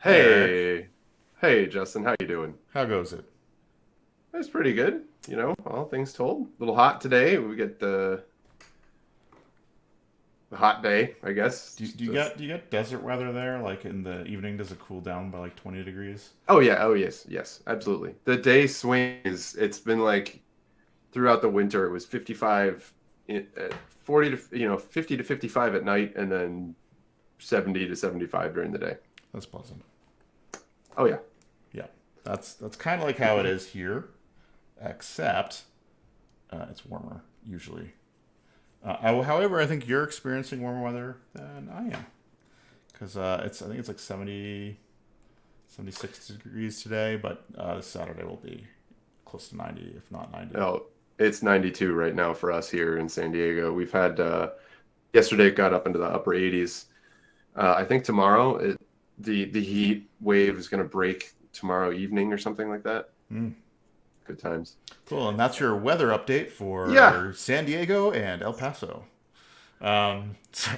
Hey Eric, Hey, hey, Justin, how you doing? how goes it? It's pretty good, all things told. A little hot today. We get the hot day, I guess. Do you, do you get do you get desert weather there? Like in the evening, does it cool down by like 20 degrees? Oh yeah, oh yes, yes, absolutely. The day swing it's been like throughout the winter it was 55 at 40 to 50 to 55 at night and then 70 to 75 during the day. That's pleasant. Oh yeah. Yeah, that's kind of like how it is here, except it's warmer usually. However, I think you're experiencing warmer weather than I am because I think it's like 70, 76 degrees today, but this Saturday will be close to 90, if not 90. Oh, it's 92 right now for us here in San Diego. We've had yesterday it got up into the upper 80s. I think tomorrow the heat wave is going to break tomorrow evening or something like that. Mm. Good times. Cool, and that's your weather update Yeah. for San Diego and El Paso. So,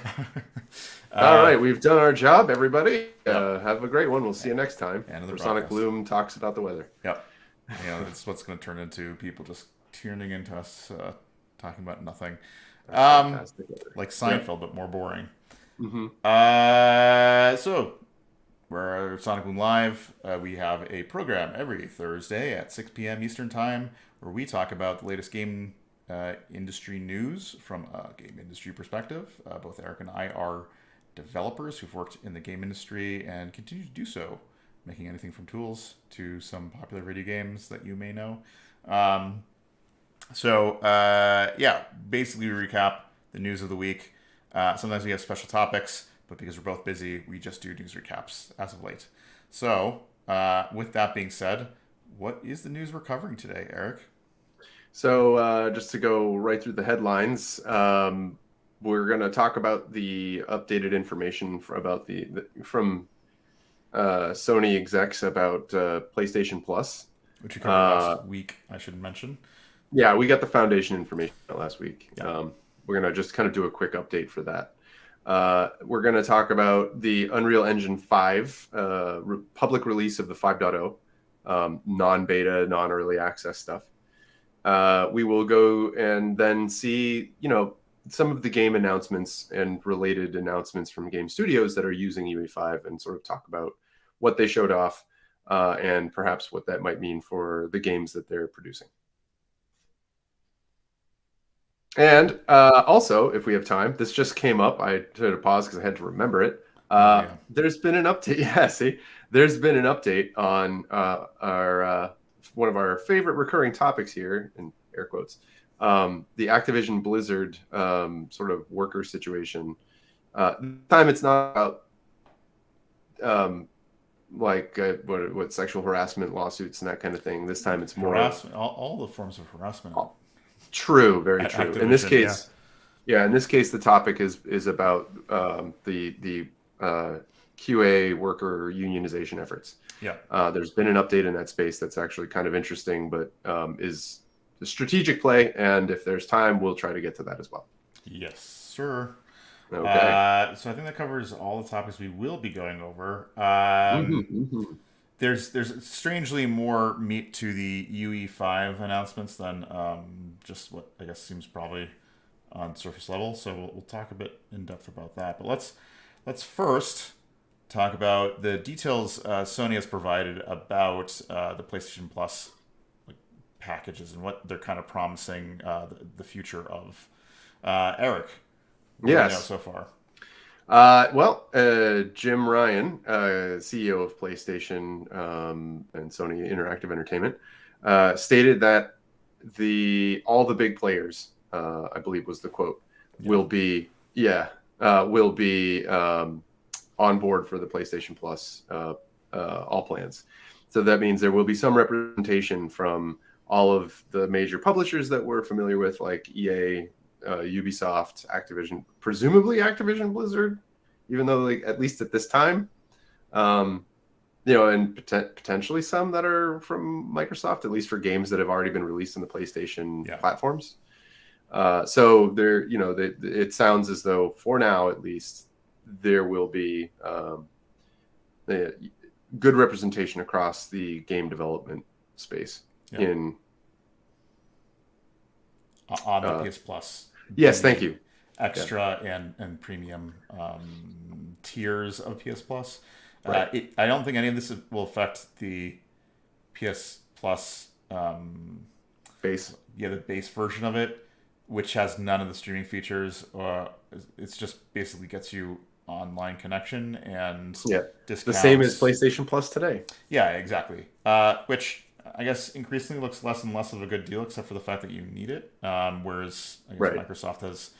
All uh, right, we've done our job, everybody. yep, Have a great one. We'll see you next time end of the for Sonic broadcast. Bloom talks about the weather. Yep, that's what's going to turn into people just tuning into us talking about nothing, That's um, fantastic weather. like Yep. Seinfeld but more boring. Hmm. So we're Sonic Boom Live. We have a program every Thursday at 6 p.m. Eastern Time where we talk about the latest game industry news from a game industry perspective. Both Eric and I are developers who've worked in the game industry and continue to do so, making anything from tools to some popular video games that you may know. Um, yeah, basically we recap the news of the week. Sometimes we have special topics, but because we're both busy, we just do news recaps as of late. So, with that being said, what is the news we're covering today, Eric? So just to go right through the headlines, we're going to talk about the updated information about from Sony execs about PlayStation Plus. Which we covered Uh, last week, I should mention. Yeah, we got the foundation information last week. Yeah. We're going to just kind of do a quick update for that. We're going to talk about the Unreal Engine 5 public release of the 5.0, non-beta, non-early access stuff. We will go and then see, some of the game announcements and related announcements from game studios that are using UE5 and sort of talk about what they showed off and perhaps what that might mean for the games that they're producing. And also, if we have time, this just came up. I had to pause because I had to remember it. Oh yeah. There's been an update. Yeah, see, there's been an update on our one of our favorite recurring topics here, in air quotes, the Activision Blizzard sort of worker situation. This time it's not about what sexual harassment lawsuits and that kind of thing. This time it's more Harassment, all the forms of harassment true, very at true. In this Activision, yeah. case, yeah, in this case, the topic is about the QA worker unionization efforts. Yeah. There's been an update in that space that's actually kind of interesting, but is a strategic play. And if there's time, we'll try to get to that as well. Yes, sir. Okay. So I think that covers all the topics we will be going over. Hmm. Hmm. There's strangely more meat to the UE5 announcements than just what I guess seems probably on surface level. So we'll talk a bit in depth about that. But let's first talk about the details Sony has provided about the PlayStation Plus like, packages and what they're kind of promising the future of. Eric, what do we know Yes. so far? Jim Ryan, CEO of PlayStation and Sony Interactive Entertainment, stated that all the big players, I believe was the quote, Yeah. will be on board for the PlayStation Plus all plans. So that means there will be some representation from all of the major publishers that we're familiar with, like EA, Ubisoft, Activision, presumably Activision Blizzard, even though like at least at this time, um, and potentially some that are from Microsoft, at least for games that have already been released on the PlayStation Yeah. platforms. So there, it sounds as though for now, at least, there will be good representation across the game development space. Yeah. In On the PS Plus, yes, thank the you. Yeah, extra and premium tiers of PS Plus. right. I don't think any of this will affect the PS Plus, Base. the base version of it, which has none of the streaming features. It's just basically gets you online connection and Yeah, the same as discounts. PlayStation Plus today. Yeah, exactly. Which I guess increasingly looks less and less of a good deal, except for the fact that you need it. Whereas I guess Right. Microsoft has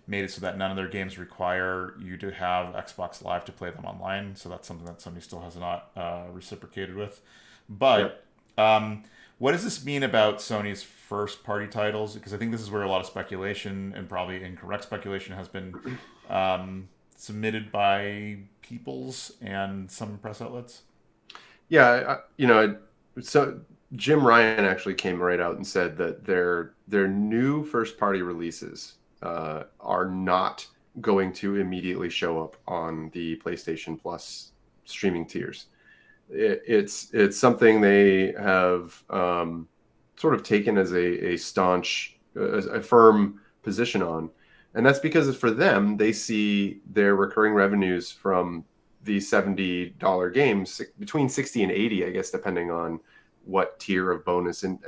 made it so that none of their games require you to have Xbox Live to play them online. So that's something that Sony still has not reciprocated with. Yep. But what does this mean about Sony's first party titles? Because I think this is where a lot of speculation, and probably incorrect speculation, has been submitted by peoples and some press outlets. Yeah, so Jim Ryan actually came right out and said that their new first party releases are not going to immediately show up on the PlayStation Plus streaming tiers. It's something they have sort of taken as a staunch, a firm position on, and that's because for them they see their recurring revenues from the $70 games between 60 and 80, I guess, depending on what tier of bonus and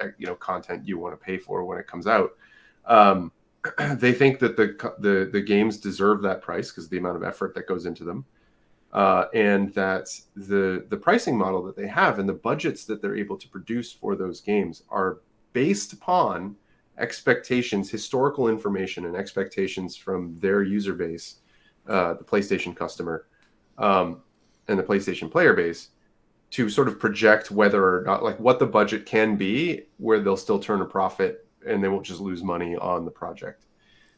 content you want to pay for when it comes out. They think that the games deserve that price because of the amount of effort that goes into them. And that the pricing model that they have and the budgets that they're able to produce for those games are based upon expectations, historical information, and expectations from their user base, the PlayStation customer, and the PlayStation player base, to sort of project whether or not, like, what the budget can be, where they'll still turn a profit and they won't just lose money on the project.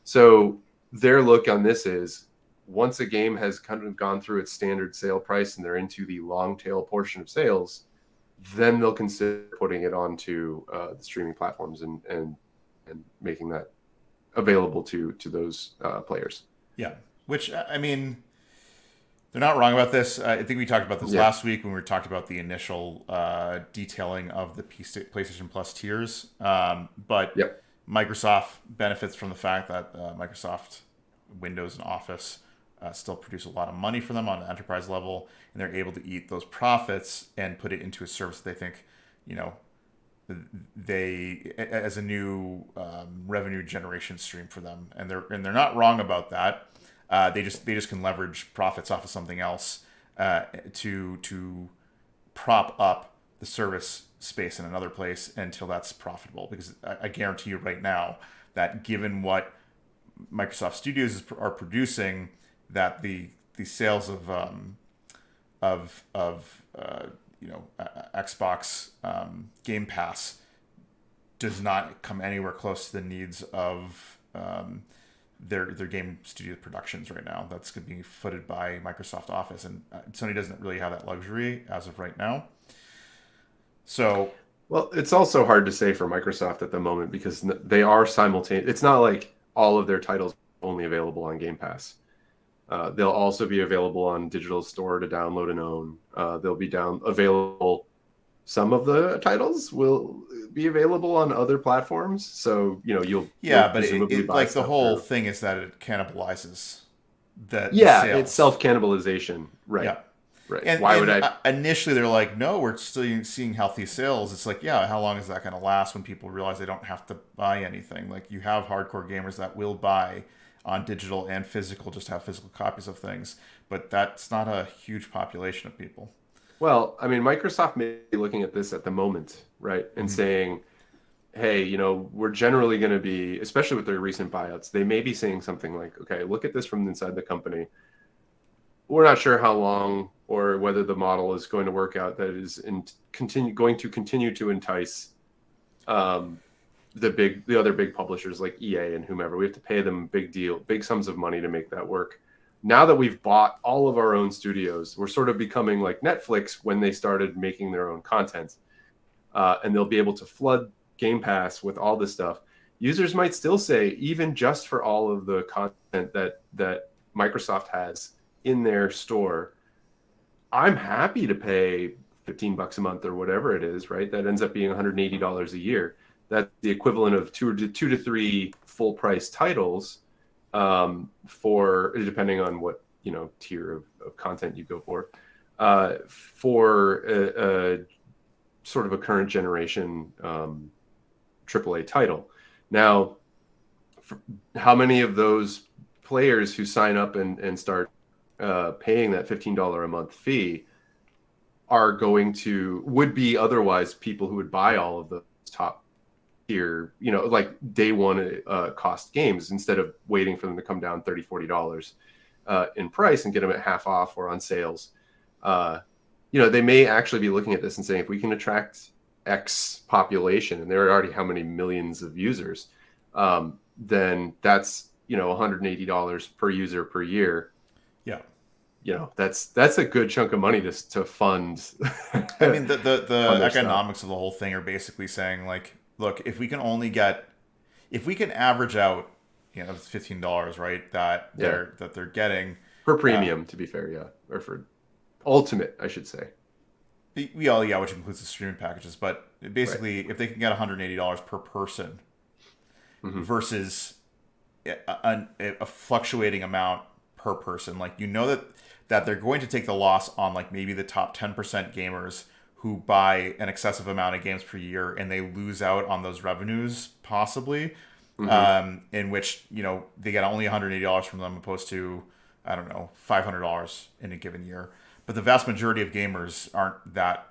So their look on this is, once a game has kind of gone through its standard sale price and they're into the long tail portion of sales, then they'll consider putting it onto the streaming platforms and making that available to those players. Yeah, which I mean, they're not wrong about this. I think we talked about this Yeah. last week when we talked about the initial detailing of the PlayStation Plus tiers. But Yep. Microsoft benefits from the fact that Microsoft Windows and Office still produce a lot of money for them on an enterprise level, and they're able to eat those profits and put it into a service they think, they as a new revenue generation stream for them, and they're not wrong about that. They just can leverage profits off of something else to prop up the service space in another place until that's profitable. Because I guarantee you right now that given what Microsoft Studios are producing, that the sales of Xbox Game Pass does not come anywhere close to the needs of their game studio productions right now. That's going to be footed by Microsoft Office, and Sony doesn't really have that luxury as of right now. So, well, it's also hard to say for Microsoft at the moment because they are simultaneous. It's not like all of their titles are only available on Game Pass. They'll also be available on digital store to download and own. They'll be available. Some of the titles will be available on other platforms. So, you'll but presumably buy like the whole through. thing is that it cannibalizes the It's sales. self-cannibalization. Right. Yeah. Right. And, Why would I? Initially, they're like, no, we're still seeing healthy sales. It's like, yeah, how long is that going to last when people realize they don't have to buy anything? Like, you have hardcore gamers that will buy on digital and physical, just have physical copies of things. But that's not a huge population of people. Well, I mean, Microsoft may be looking at this at the moment, right, and saying, hey, we're generally going to be, especially with their recent buyouts, they may be saying something like, okay, look at this from inside the company. We're not sure how long or whether the model is going to work out that is going to continue to entice the other big publishers like EA and whomever. We have to pay them big sums of money to make that work. Now that we've bought all of our own studios, we're sort of becoming like Netflix when they started making their own content, and they'll be able to flood Game Pass with all this stuff. Users might still say, even just for all of the content that Microsoft has in their store, I'm happy to pay $15 a month or whatever it is, right? That ends up being $180 a year. That's the equivalent of two to three full price titles, for, depending on what, tier of content you go for a sort of a current generation AAA title. Now, how many of those players who sign up and start paying that $15 a month fee would be otherwise people who would buy all of the top tier, like day one cost games, instead of waiting for them to come down $30-$40 in price and get them at half off or on sales. They may actually be looking at this and saying, if we can attract X population, and there are already how many millions of users, then that's, $180 per user per year. Yeah. That's a good chunk of money to fund. I mean, the economics of the whole thing are basically saying, like, look, if we can average out, it's $15, right? That they're getting per premium, to be fair, yeah, or for ultimate, I should say. Which includes the streaming packages, but basically, if they can get $180 per person versus a fluctuating amount per person, like, that they're going to take the loss on, like, maybe the top 10% gamers who buy an excessive amount of games per year, and they lose out on those revenues possibly, in which, they get only $180 from them, opposed to, I don't know, $500 in a given year. But the vast majority of gamers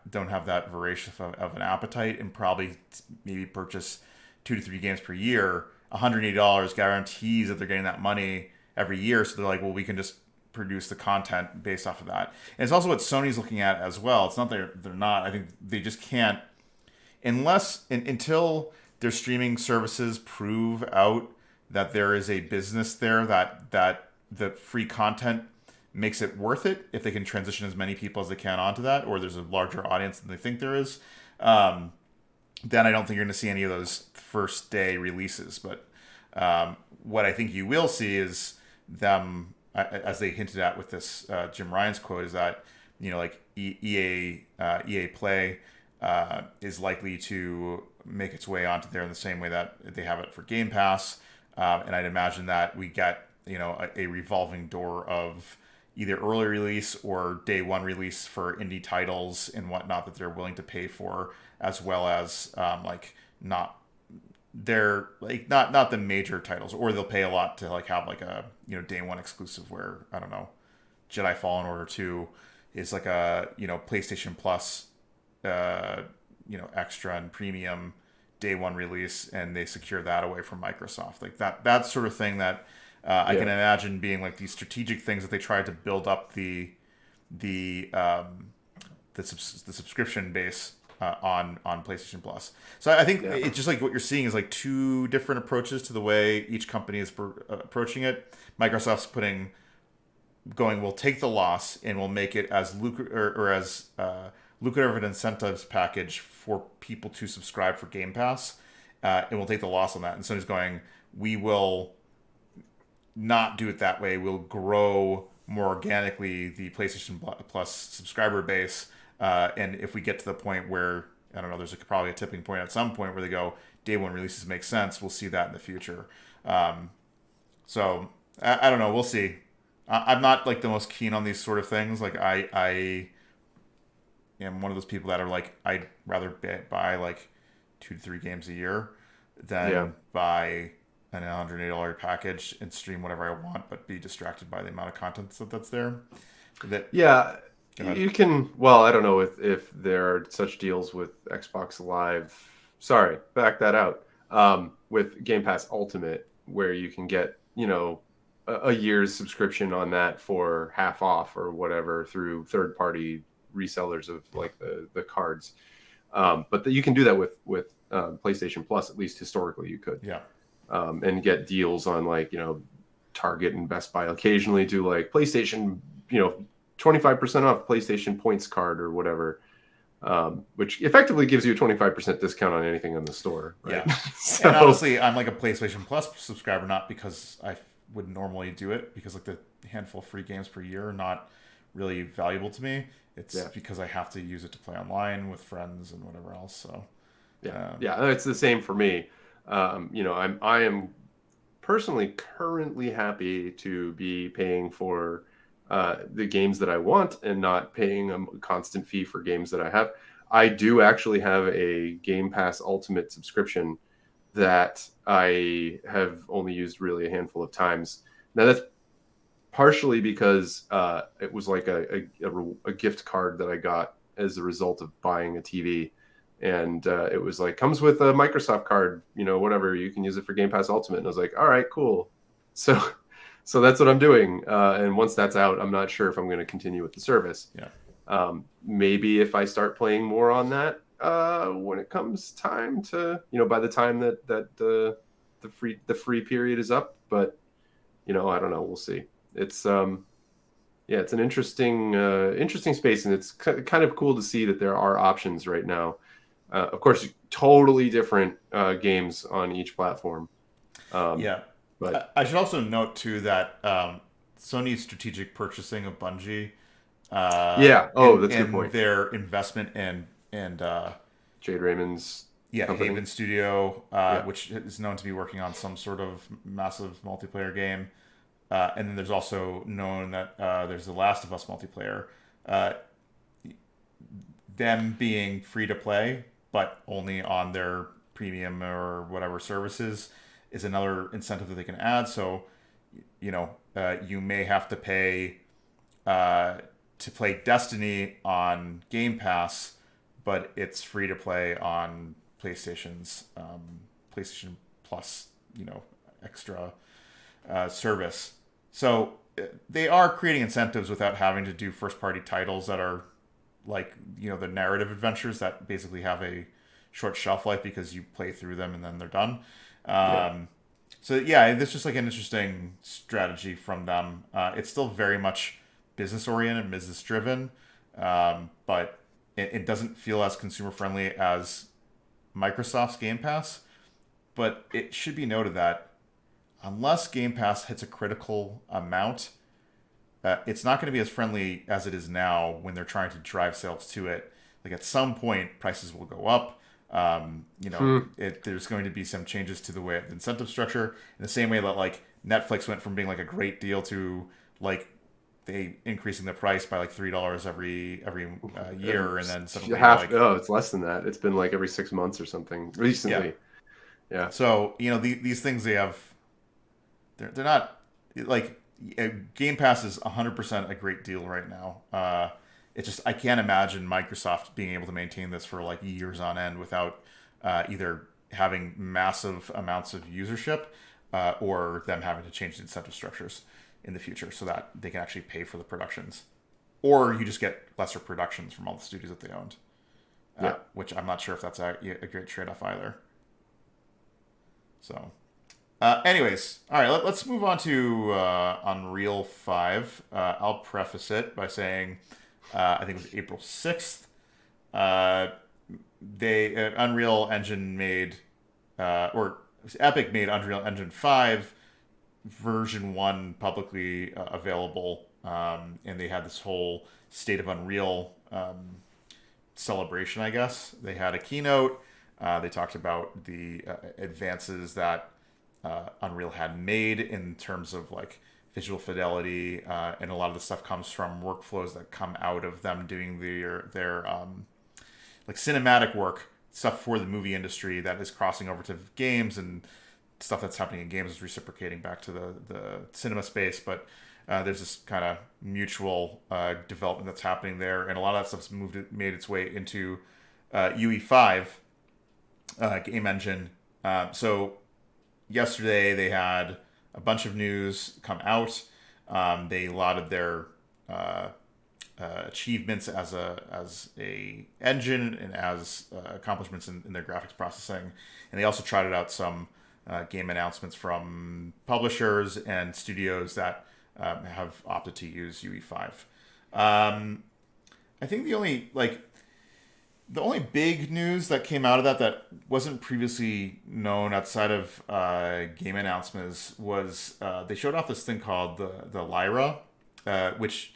don't have that voracious of an appetite, and probably maybe purchase 2 to 3 games per year. $180 guarantees that they're getting that money every year. So they're like, well, we can just produce the content based off of that. And it's also what Sony's looking at as well. It's not that they're not. I think they just can't, until their streaming services prove out that there is a business there, that the free content makes it worth it, if they can transition as many people as they can onto that, or there's a larger audience than they think there is, then I don't think you're going to see any of those first day releases. But what I think you will see is them, as they hinted at with this Jim Ryan's quote, is that, like EA Play is likely to make its way onto there in the same way that they have it for Game Pass, and I'd imagine that we get a revolving door of either early release or day one release for indie titles and whatnot that they're willing to pay for, as well as not the major titles, or they'll pay a lot to have a day one exclusive where, I don't know, Jedi Fallen Order 2 is like a PlayStation Plus extra and premium day one release, and they secure that away from Microsoft, like that sort of thing that I can imagine being like these strategic things that they tried to build up the subscription base on PlayStation Plus. So I think it's just like what you're seeing is like two different approaches to the way each company is approaching it. Microsoft's we'll take the loss and we'll make it as lucrative an incentives package for people to subscribe for Game Pass, and we'll take the loss on that. And Sony's going, we will not do it that way. We'll grow more organically the PlayStation Plus subscriber base, and if we get to the point where, I don't know, there's probably a tipping point at some point where they go, day one releases make sense, we'll see that in the future. So I don't know, we'll see. I'm not like the most keen on these sort of things. Like I am one of those people that are like, I'd rather buy like 2 to 3 games a year than buy an $180 package and stream whatever I want, but be distracted by the amount of content that's there. You can. Well, I don't know if there are such deals with Xbox Live. Sorry, back that out. With Game Pass Ultimate, where you can get a year's subscription on that for half off or whatever through third-party resellers of like the cards. But you can do that with PlayStation Plus. At least historically, you could. Yeah. And get deals on like Target and Best Buy. Occasionally do like PlayStation 25% off PlayStation points card or whatever, which effectively gives you a 25% discount on anything in the store. Right? Yeah. So, and honestly, I'm like a PlayStation Plus subscriber, not because I would normally do it, because like the handful of free games per year are not really valuable to me. it's because I have to use it to play online with friends and whatever else. So yeah, it's the same for me. I am personally currently happy to be paying for the games that I want and not paying a constant fee for games that I have. I do actually have a Game Pass Ultimate subscription that I have only used really a handful of times. Now that's partially because it was like a gift card that I got as a result of buying a TV. And it was like, comes with a Microsoft card, whatever, you can use it for Game Pass Ultimate. And I was like, all right, cool. So, so that's what I'm doing. And once that's out, I'm not sure if I'm going to continue with the service. Maybe if I start playing more on that, when it comes time to, by the time that the free period is up. But, I don't know. We'll see. It's it's an interesting space, and it's kind of cool to see that there are options right now. Of course, totally different games on each platform. But I should also note too that Sony's strategic purchasing of Bungie. That's a good point. Their investment in Jade Raymond's company. Haven Studio, which is known to be working on some sort of massive multiplayer game. And then there's also known that there's the Last of Us multiplayer. Them being free to play, but only on their premium or whatever services, is another incentive that they can add. So, you may have to pay to play Destiny on Game Pass, but it's free to play on PlayStation's PlayStation Plus, extra service. So they are creating incentives without having to do first-party titles that are like, the narrative adventures that basically have a short shelf life because you play through them and then they're done. So this is just like an interesting strategy from them. It's still very much business-oriented, business-driven, but it doesn't feel as consumer-friendly as Microsoft's Game Pass. But it should be noted that unless Game Pass hits a critical amount, it's not going to be as friendly as it is now when they're trying to drive sales to it. Like at some point, prices will go up. There's going to be some changes to the way the incentive structure, in the same way that like Netflix went from being like a great deal to like they increasing the price by like $3 every year, and then suddenly it's less than that. It's been like every 6 months or something recently. Yeah. So these things they have. They're not like Game Pass is 100% a great deal right now. It's just I can't imagine Microsoft being able to maintain this for like years on end without either having massive amounts of usership or them having to change the incentive structures in the future so that they can actually pay for the productions, or you just get lesser productions from all the studios that they owned. Which I'm not sure if that's a great trade-off either. So. Anyways, all right, let's move on to Unreal 5. I'll preface it by saying I think it was April 6th. Unreal Engine made, Epic made Unreal Engine 5 version 1 publicly available, and they had this whole State of Unreal celebration, I guess. They had a keynote. They talked about the advances that Unreal had made in terms of like visual fidelity, and a lot of the stuff comes from workflows that come out of them doing their like cinematic work stuff for the movie industry that is crossing over to games, and stuff that's happening in games is reciprocating back to the cinema space. But there's this kind of mutual development that's happening there, and a lot of that stuff's made its way into UE5 game engine. So yesterday they had a bunch of news come out. They lauded their achievements as a engine and as accomplishments in their graphics processing, and they also trotted out some game announcements from publishers and studios that have opted to use UE5. I think the only big news that came out of that wasn't previously known outside of game announcements was they showed off this thing called the Lyra, which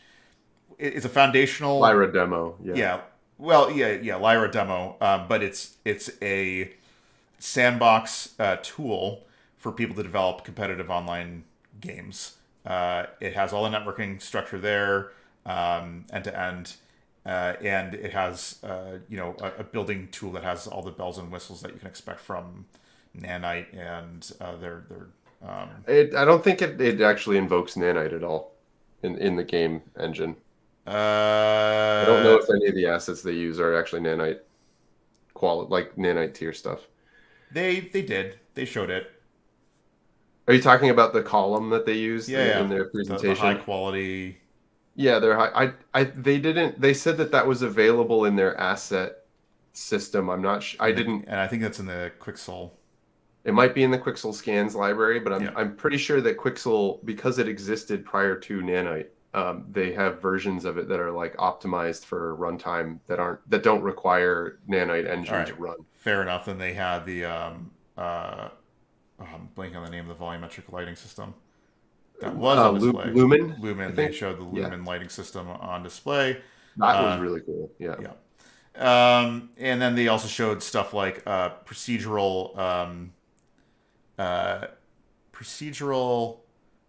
it's a foundational. Lyra demo. Yeah. Yeah. Well, yeah, Lyra demo, but it's a sandbox tool for people to develop competitive online games. It has all the networking structure there, end to end, and it has a building tool that has all the bells and whistles that you can expect from Nanite and their I don't think it actually invokes Nanite at all in the game engine. I don't know if any of the assets they use are actually Nanite quality, like Nanite tier stuff. They showed it. Are you talking about the column that they used in their presentation? The high quality. Yeah, they're high. They didn't. They said that was available in their asset system. I'm not sure. I didn't. And I think that's in the Quixel. It might be in the Quixel scans library, but Yeah. I'm pretty sure that Quixel, because it existed prior to Nanite, they have versions of it that are like optimized for runtime that don't require Nanite engine to run. Fair enough. And they had the I'm blanking on the name of the volumetric lighting system that was on display. Lumen. Lumen. They showed the Lumen lighting system on display. That was really cool. Yeah. Yeah. And then they also showed stuff like procedural.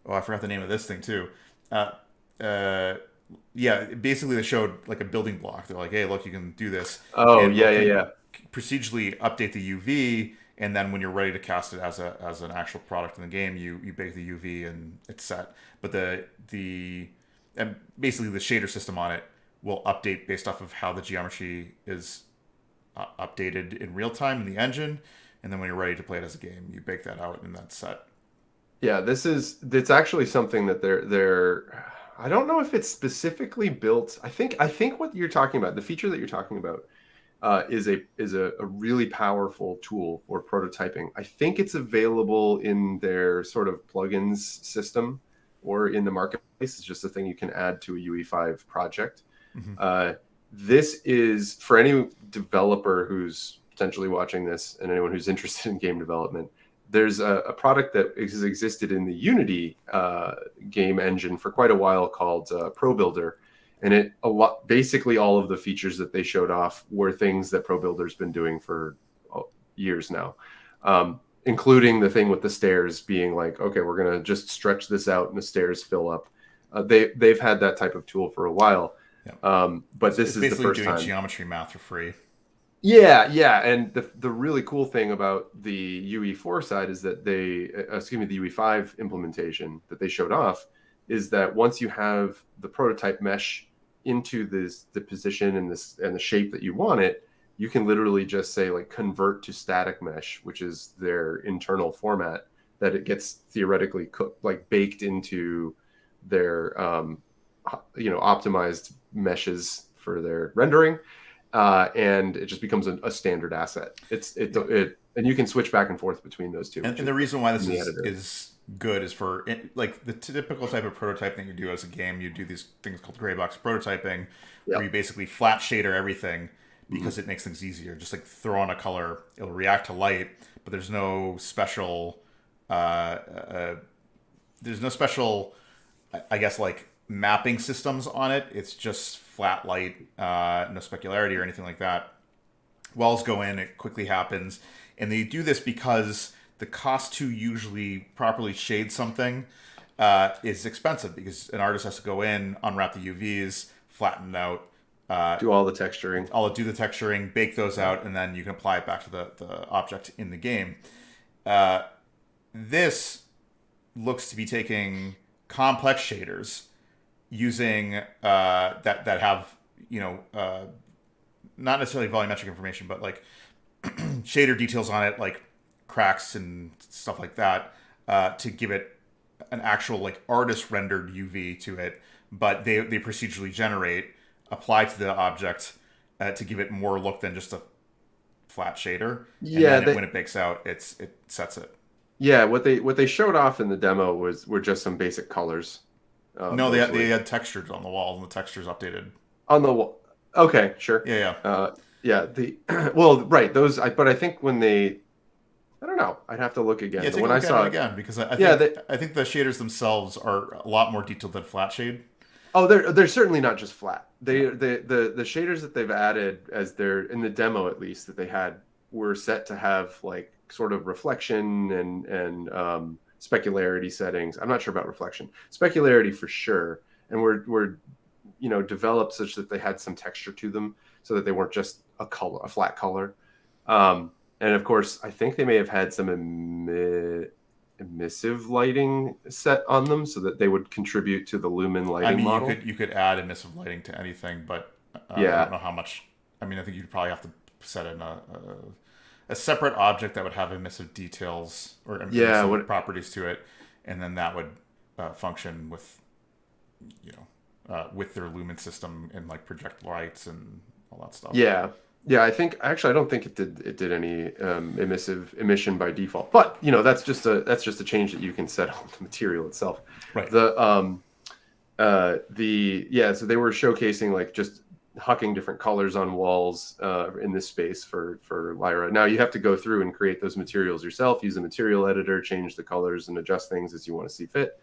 Oh, I forgot the name of this thing too. Yeah, basically they showed like a building block. They're like, hey, look, you can do this. Oh, and yeah. Procedurally update the UV, and then when you're ready to cast it as an actual product in the game, you bake the UV and it's set. But and basically the shader system on it will update based off of how the geometry is updated in real time in the engine, and then when you're ready to play it as a game, you bake that out and that's set. Yeah, it's actually something that they're I don't know if it's specifically built. I think what you're talking about, the feature that you're talking about, is a really powerful tool for prototyping. I think it's available in their sort of plugins system or in the marketplace. It's just a thing you can add to a UE5 project. Mm-hmm. This is for any developer who's potentially watching this and anyone who's interested in game development. There's a product that has existed in the Unity game engine for quite a while called Pro Builder, and basically all of the features that they showed off were things that Pro Builder's been doing for years now, including the thing with the stairs being like, okay, we're gonna just stretch this out and the stairs fill up. They've had that type of tool for a while, but this is the first time. Doing geometry math for free. Yeah, and the really cool thing about the UE4 side is that the UE5 implementation that they showed off is that once you have the prototype mesh into the position and the shape that you want it, you can literally just say like convert to static mesh, which is their internal format, that it gets theoretically baked into their optimized meshes for their rendering. And it just becomes a standard asset. And you can switch back and forth between those two. And the reason why this is good is for like the typical type of prototyping you do as a game. You do these things called gray box prototyping, where you basically flat shader everything because it makes things easier. Just like throw on a color, it'll react to light, but there's no special, I guess, like mapping systems on it. It's just flat light, no specularity or anything like that. Wells go in, it quickly happens, and they do this because the cost to usually properly shade something is expensive, because an artist has to go in, unwrap the UVs, flatten it out, do all the texturing, bake those out, and then you can apply it back to the object in the game. This looks to be taking complex shaders, using that have not necessarily volumetric information, but like shader details on it, like cracks and stuff like that, to give it an actual like artist rendered UV to it. But they procedurally generate, apply to the object to give it more look than just a flat shader. Yeah, and then when it bakes out, it sets it. Yeah, what they showed off in the demo were just some basic colors. No, they had textures on the wall, and the textures updated on the wall. Okay, sure. Yeah. Right. Those, but I think when I don't know. I'd have to look again. Yeah, but when I saw it again, because I think the shaders themselves are a lot more detailed than flat shade. Oh, they're certainly not just flat. The shaders that they've added as they're in the demo at least that they had were set to have like sort of reflection and specularity settings. I'm not sure about reflection, specularity for sure, and were developed such that they had some texture to them, so that they weren't just a flat color. And of course, I think they may have had some emissive lighting set on them so that they would contribute to the lumen lighting I mean, model. you could add emissive lighting to anything, but I Yeah, don't know how much. I mean, I think you'd probably have to set in a separate object that would have emissive details or yeah. emissive properties to it, and then that would function with with their lumen system and like project lights and all that stuff. Yeah, yeah. I don't think it did any emissive emission by default. But that's just a change that you can set on the material itself. Right. So they were showcasing like just hucking different colors on walls in this space for Lyra. Now you have to go through and create those materials yourself, use a material editor, change the colors and adjust things as you want to see fit.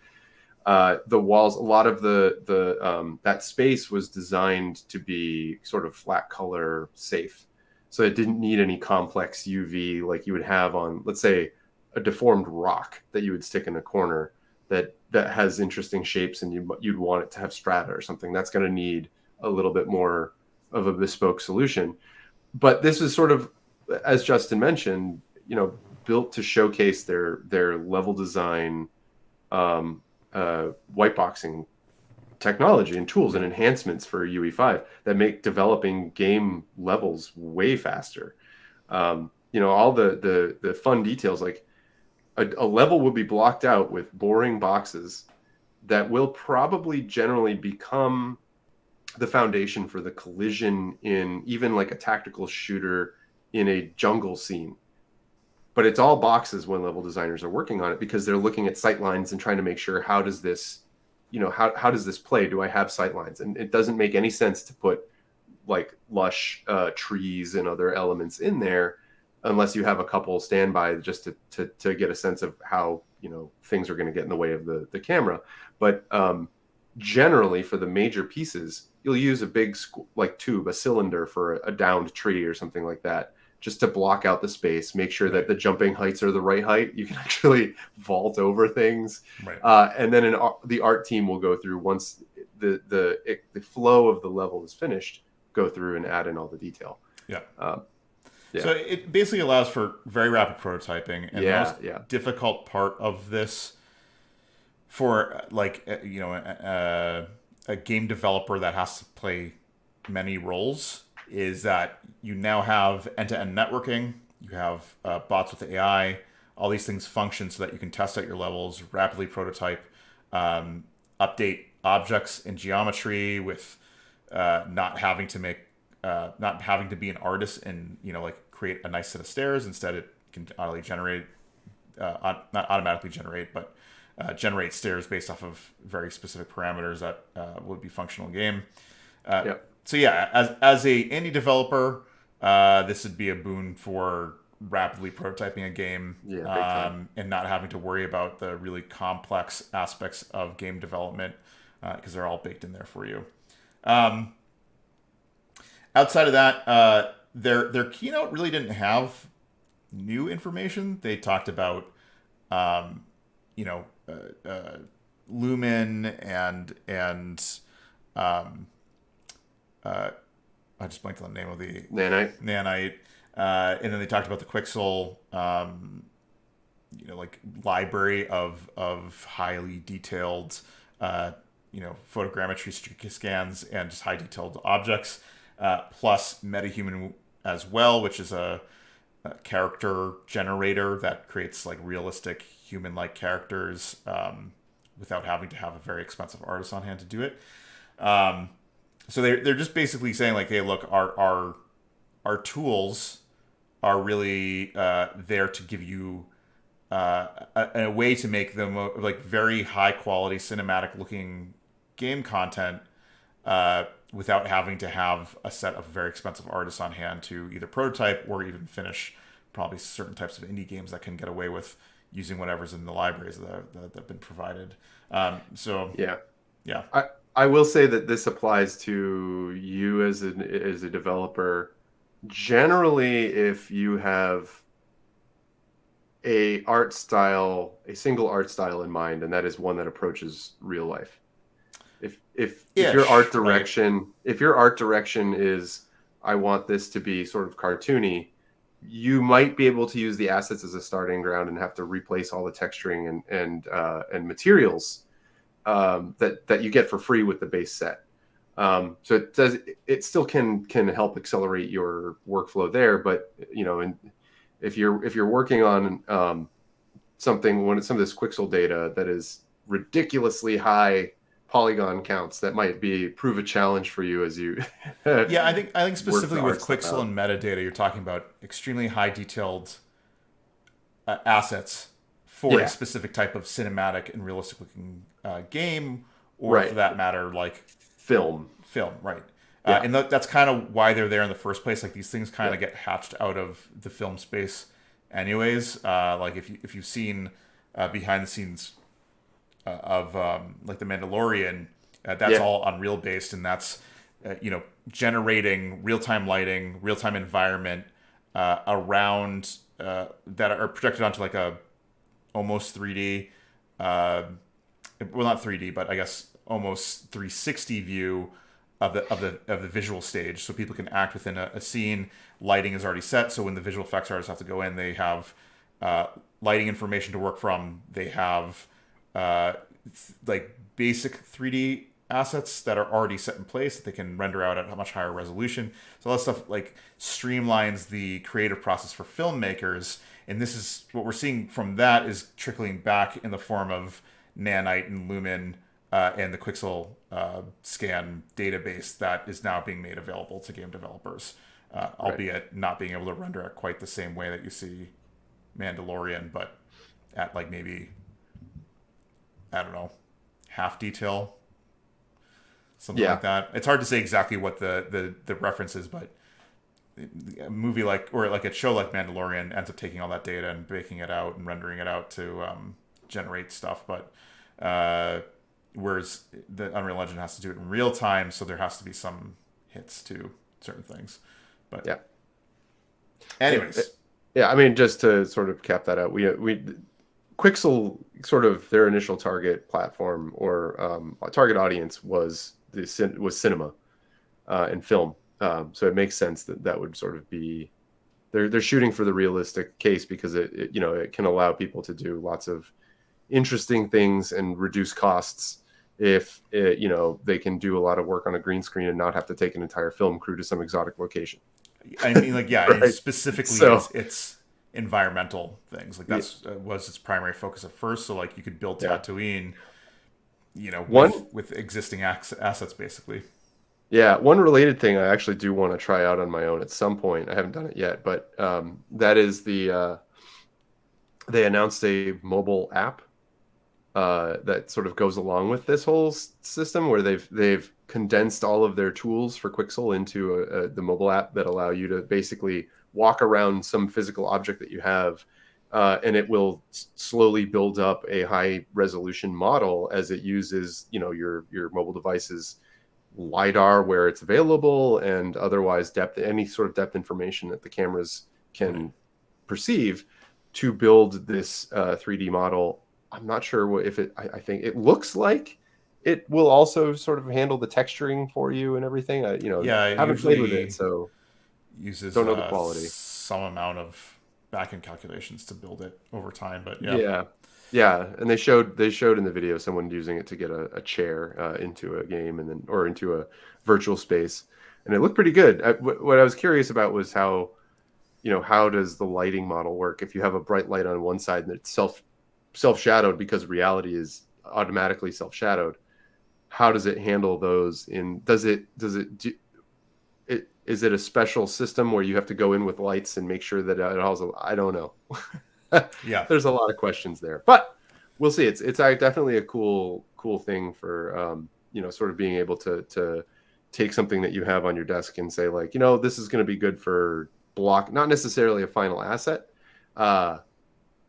The walls, a lot of that space was designed to be sort of flat color safe, so it didn't need any complex UV like you would have on, let's say, a deformed rock that you would stick in a corner that has interesting shapes, and you'd want it to have strata or something. That's going to need a little bit more of a bespoke solution. But this is sort of, as Justin mentioned, built to showcase their level design. Whiteboxing technology and tools and enhancements for UE5 that make developing game levels way faster. All the fun details, like a level will be blocked out with boring boxes that will probably generally become the foundation for the collision in even like a tactical shooter in a jungle scene. But it's all boxes when level designers are working on it, because they're looking at sight lines and trying to make sure, how does this play? Do I have sight lines? And it doesn't make any sense to put like lush trees and other elements in there unless you have a couple standby just to get a sense of how things are going to get in the way of the camera. But generally, for the major pieces, you'll use a big like tube, a cylinder for a downed tree or something like that, just to block out the space, make sure that the jumping heights are the right height. You can actually vault over things. Right. And then the art team will go through, once the flow of the level is finished, go through and add in all the detail. Yeah. Yeah. So it basically allows for very rapid prototyping, and the most difficult part of this for like a game developer that has to play many roles is that you now have end-to-end networking, you have bots with AI, all these things function so that you can test out your levels, rapidly prototype, update objects in geometry with not having to be an artist and create a nice set of stairs. Instead, it can generate generate stairs based off of very specific parameters that would be functional in game. So yeah, as a indie developer, this would be a boon for rapidly prototyping a game, and not having to worry about the really complex aspects of game development, because they're all baked in there for you. Outside of that, their keynote really didn't have new information. They talked about Lumen and I just blanked on the name of the nanite, and then they talked about the Quixel, library of highly detailed, photogrammetry scans and just high detailed objects, plus MetaHuman as well, which is a character generator that creates like realistic human-like characters without having to have a very expensive artist on hand to do it. So they're just basically saying like, hey, look, our tools are really there to give you a way to make them like very high quality cinematic looking game content without having to have a set of very expensive artists on hand to either prototype or even finish probably certain types of indie games that can get away with using whatever's in the libraries that have been provided. I will say that this applies to you as a developer. Generally, if you have a single art style in mind, and that is one that approaches real life. If your art Ish, right? direction, if your art direction is, I want this to be sort of cartoony, you might be able to use the assets as a starting ground and have to replace all the texturing and materials that you get for free with the base set. So it still can help accelerate your workflow there, but and if you're working on some of this Quixel data that is ridiculously high polygon counts, that might prove a challenge for you as you Yeah, I think work the specifically with art stuff Quixel out. and metadata, you're talking about extremely high detailed assets for a Yeah, specific type of cinematic and realistic looking game, or for right. that matter, like Film. film, right? Yeah, And that's kind of why they're there in the first place. Like these things kind yeah, of get hatched out of the film space, anyways. Like if you've seen behind the scenes of like the Mandalorian, that's yeah, all Unreal based, and that's generating real time lighting, real time environment around that are projected onto like a almost 3D, uh, well not 3D, but I guess almost 360 view of the visual stage, so people can act within a scene. Lighting is already set, so when the visual effects artists have to go in, they have uh, lighting information to work from. They have uh, like basic 3D assets that are already set in place that they can render out at a much higher resolution. So all that stuff like streamlines the creative process for filmmakers. And this is what we're seeing from that is trickling back in the form of Nanite and Lumen and the Quixel scan database that is now being made available to game developers, right. albeit not being able to render it quite the same way that you see Mandalorian, but at like maybe, I don't know, half detail, something Yeah, like that. It's hard to say exactly what the reference is, but a movie like, or like a show like Mandalorian ends up taking all that data and baking it out and rendering it out to generate stuff. But whereas the Unreal Engine has to do it in real time, so there has to be some hits to certain things. But yeah. anyways, Yeah, I mean, just to sort of cap that out, we Quixel, sort of their initial target platform or target audience was was cinema and film. So it makes sense that that would sort of be they're shooting for the realistic case because it can allow people to do lots of interesting things and reduce costs if they can do a lot of work on a green screen and not have to take an entire film crew to some exotic location. I mean, like, yeah, I mean, Right. specifically, So it's environmental things. Like yeah, that's was its primary focus at first. So like you could build yeah. Tatooine, One with existing assets, basically. Yeah, one related thing I actually do want to try out on my own at some point. I haven't done it yet, but that is they announced a mobile app that sort of goes along with this whole system, where they've condensed all of their tools for Quixel into the mobile app that allow you to basically walk around some physical object that you have, and it will slowly build up a high resolution model as it uses your mobile devices LiDAR where it's available, and otherwise any sort of depth information that the cameras Right. can perceive to build this 3D model. I'm not sure if I think it looks like it will also sort of handle the texturing for you and everything. Yeah, it Haven't played with it, usually so uses don't know the quality. some amount of backend calculations to build it over time. But yeah, Yeah, yeah, and they showed in the video someone using it to get a chair into a game and then or into a virtual space, and it looked pretty good. What I was curious about was how does the lighting model work if you have a bright light on one side and it's self shadowed because reality is automatically self shadowed. How does it handle those? Does it do it? Is it a special system where you have to go in with lights and make sure that it also? I don't know. yeah, There's a lot of questions there, but we'll see. It's definitely a cool thing for sort of being able to take something that you have on your desk and say, like, this is going to be good for block, not necessarily a final asset, uh,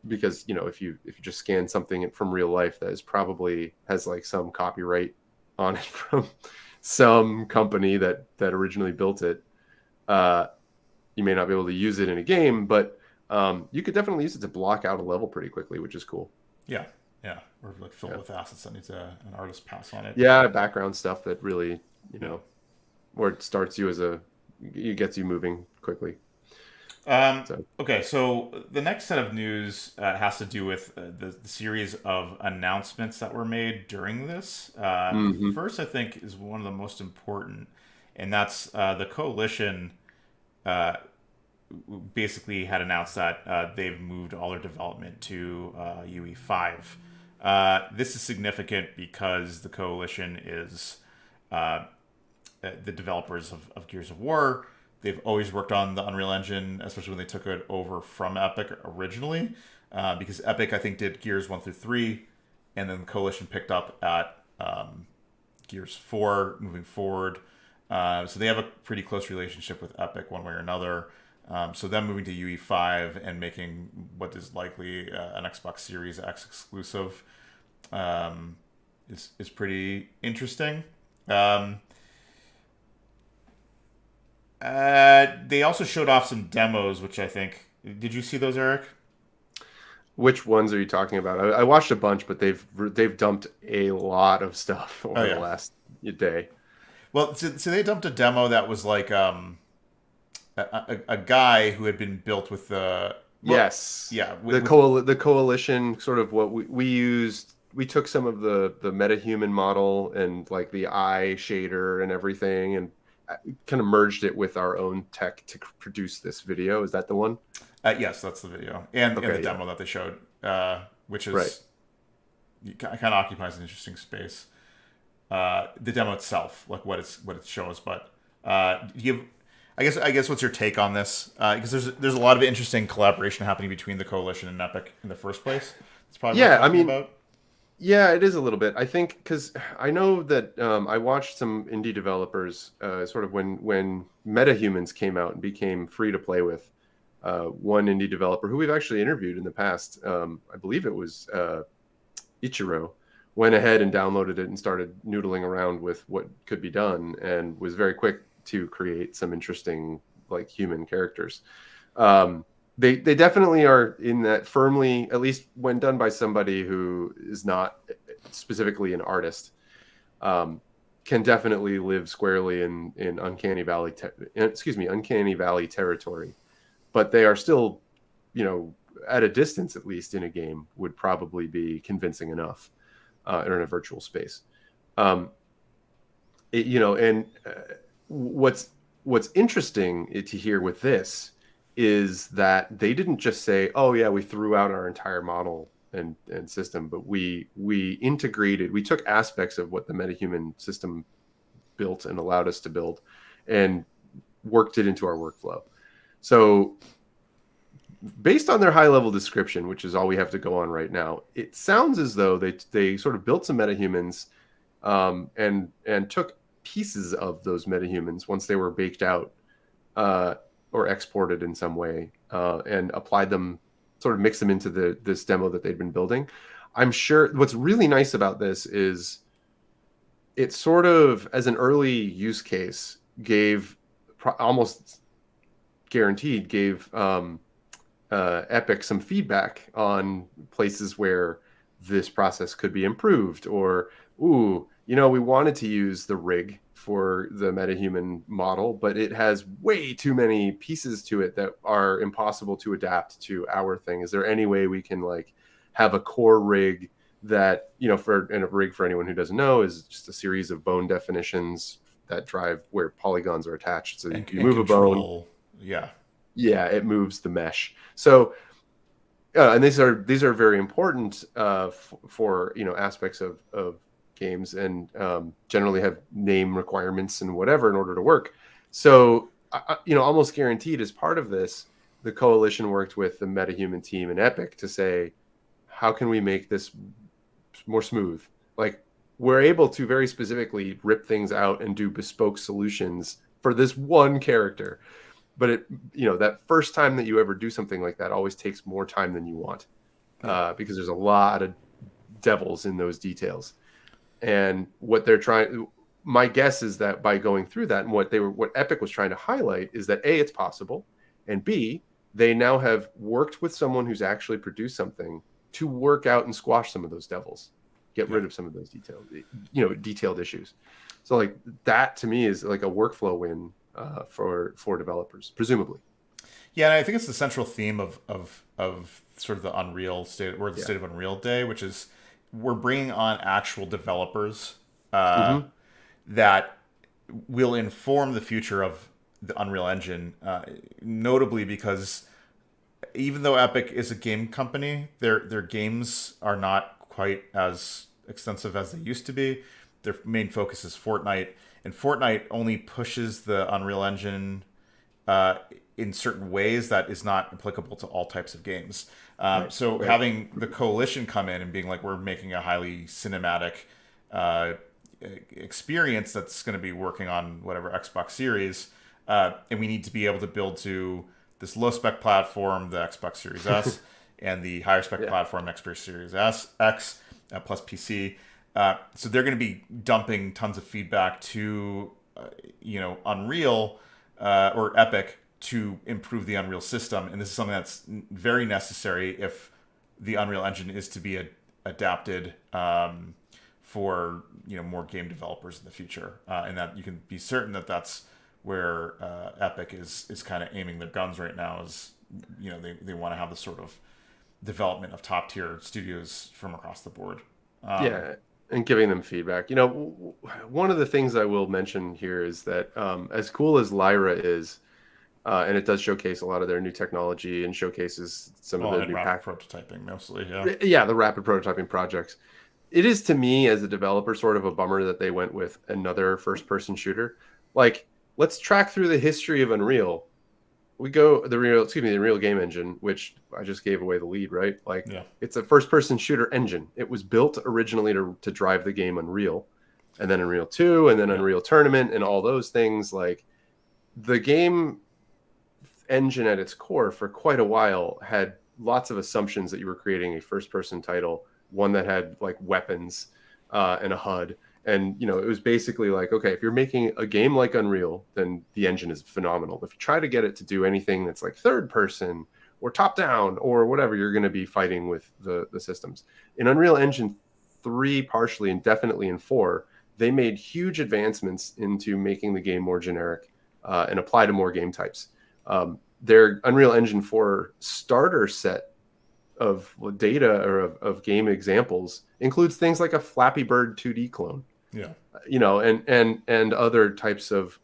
because if you just scan something from real life that is probably has like some copyright on it from some company that originally built it. You may not be able to use it in a game, but you could definitely use it to block out a level pretty quickly, which is cool. Yeah, yeah, or like filled Yeah, with assets that needs an artist pass on it. yeah, background stuff that really, Yeah. where it starts you it gets you moving quickly. Um, So, okay, so the next set of news has to do with the series of announcements that were made during this. The hmm first, I think, is one of the most important, and that's the coalition. Uh, Basically, had announced that they've moved all their development to UE5. This is significant because the coalition is uh, the developers of Gears of War. They've always worked on the Unreal Engine, especially when they took it over from Epic originally, because Epic, I think, did Gears 1 through 3, and then the Coalition picked up at Gears 4 moving forward. So they have a pretty close relationship with Epic one way or another. So them moving to UE5 and making what is likely an Xbox Series X exclusive is pretty interesting. They also showed off some demos, which I think. Did you see those, Eric? which ones are you talking about? I watched a bunch, but they've dumped a lot of stuff Oh over the yeah. last day. Well, so they dumped a demo that was like a guy who had been built with the Yes, yeah the coalition sort of what we used. We took some of the metahuman model and like the eye shader and everything, and kind of merged it with our own tech to produce this video. Is that the one? yes, that's the video and the Okay, yeah, demo that they showed, which right. is kind of occupies an interesting space. The demo itself, like what it shows, but you I guess what's your take on this? Because there's a lot of interesting collaboration happening between the coalition and Epic in the first place. It's probably worth Yeah, I talking mean, about. yeah, it is a little bit. I think because I know that I watched some indie developers sort of when MetaHumans came out and became free to play with. One indie developer who we've actually interviewed in the past, I believe it was Ichiro, went ahead and downloaded it and started noodling around with what could be done and was very quick to create some interesting like human characters. They definitely are in that firmly, at least when done by somebody who is not specifically an artist, can definitely live squarely in uncanny valley territory. But they are still, at a distance at least in a game would probably be convincing enough in a virtual space. Um, and what's interesting to hear with this is that they didn't just say, "Oh yeah, we threw out our entire model and system," but we integrated, we took aspects of what the MetaHuman system built and allowed us to build, and worked it into our workflow. So, based on their high level description, which is all we have to go on right now, it sounds as though they sort of built some metahumans, and took pieces of those metahumans once they were baked out, or exported in some way, and applied them, sort of mixed them into this demo that they'd been building. I'm sure what's really nice about this is it sort of, as an early use case, gave almost guaranteed gave Epic some feedback on places where this process could be improved, or we wanted to use the rig for the metahuman model, but it has way too many pieces to it that are impossible to adapt to our thing. Is there any way we can like have a core rig that, and a rig, for anyone who doesn't know, is just a series of bone definitions that drive where polygons are attached. So you And move a bone, control, yeah. yeah, it moves the mesh. So, and these are very important for aspects of games, and generally have name requirements and whatever in order to work. So, almost guaranteed as part of this, the coalition worked with the MetaHuman team and Epic to say, how can we make this more smooth? Like, we're able to very specifically rip things out and do bespoke solutions for this one character. But that first time that you ever do something like that always takes more time than you want, Yeah. because there's a lot of devils in those details. And what they're trying, my guess is that by going through that, and what Epic was trying to highlight is that A, it's possible, and B, they now have worked with someone who's actually produced something to work out and squash some of those devils, get rid of some of those detailed issues. So like that to me is like a workflow win for developers, presumably. Yeah, and I think it's the central theme of sort of the Unreal state, or the Yeah. state of Unreal Day, which is we're bringing on actual developers Mm-hmm. that will inform the future of the Unreal Engine, notably because even though Epic is a game company, their games are not quite as extensive as they used to be. Their main focus is Fortnite, and Fortnite only pushes the Unreal Engine in certain ways that is not applicable to all types of games. So Right. having the coalition come in and being like, we're making a highly cinematic uh, experience that's going to be working on whatever Xbox Series, and we need to be able to build to this low spec platform, the Xbox Series S, and the higher spec Yeah. platform, Xbox Series X plus PC. So they're going to be dumping tons of feedback to Unreal or Epic to improve the Unreal system, and this is something that's very necessary if the Unreal Engine is to be adapted for more game developers in the future, and that you can be certain that that's where Epic is kind of aiming their guns right now. Is they want to have this sort of development of top tier studios from across the board. Yeah, and giving them feedback. One of the things I will mention here is that as cool as Lyra is, and it does showcase a lot of their new technology and showcases some of the And new rapid prototyping mostly. Yeah. yeah, the rapid prototyping projects. It is to me as a developer sort of a bummer that they went with another first person shooter. Like, let's track through the history of Unreal. We go the Unreal Game Engine, which I just gave away the lead, right? Like, Yeah. it's a first person shooter engine. It was built originally to drive the game Unreal, and then Unreal 2, and then Unreal Tournament, and all those things. Like, the game engine at its core for quite a while had lots of assumptions that you were creating a first person title, one that had like weapons and a HUD. And it was basically like, okay, if you're making a game like Unreal, then the engine is phenomenal. If you try to get it to do anything that's like third person or top down or whatever, you're going to be fighting with the systems. In Unreal Engine 3 partially, and definitely in 4, they made huge advancements into making the game more generic and apply to more game types. Their Unreal Engine 4 starter set of data or of game examples includes things like a Flappy Bird 2D clone, Yeah. and other types of